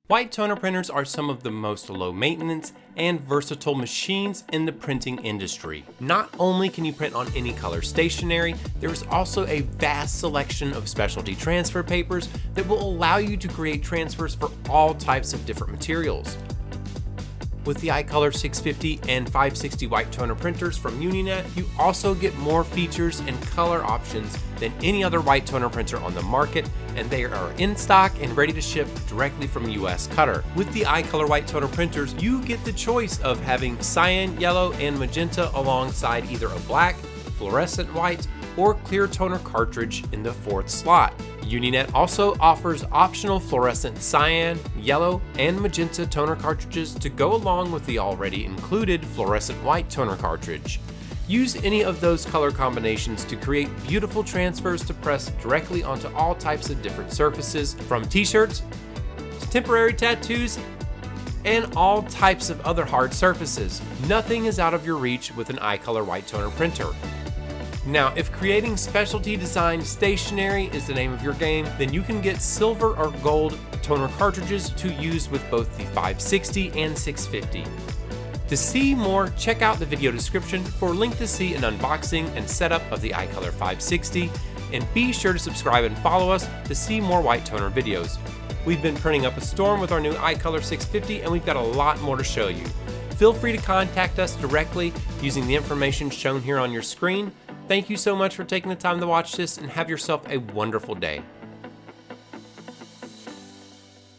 White toner printers are some of the most low maintenance and versatile machines in the printing industry. Not only can you print on any color stationery, there is also a vast selection of specialty transfer papers that will allow you to create transfers for all types of different materials. With the iColor650 and 560 white toner printers from UniNet, you also get more features and color options than any other white toner printer on the market, and they are in stock and ready to ship directly from USCutter. With the iColor white toner printers, you get the choice of having cyan, yellow, and magenta alongside either a black, fluorescent white, or clear toner cartridge in the fourth slot. UniNet also offers optional fluorescent cyan, yellow, and magenta toner cartridges to go along with the already included fluorescent white toner cartridge. Use any of those color combinations to create beautiful transfers to press directly onto all types of different surfaces, from t-shirts to temporary tattoos and all types of other hard surfaces. Nothing is out of your reach with an iColor white toner printer. Now, if creating specialty designed stationery is the name of your game, then you can get silver or gold toner cartridges to use with both the 560 and 650. To see more, check out the video description for a link to see an unboxing and setup of the iColor560, and be sure to subscribe and follow us to see more white toner videos. We've been printing up a storm with our new iColor650, and we've got a lot more to show you. Feel free to contact us directly using the information shown here on your screen. Thank you so much for taking the time to watch this, and have yourself a wonderful day.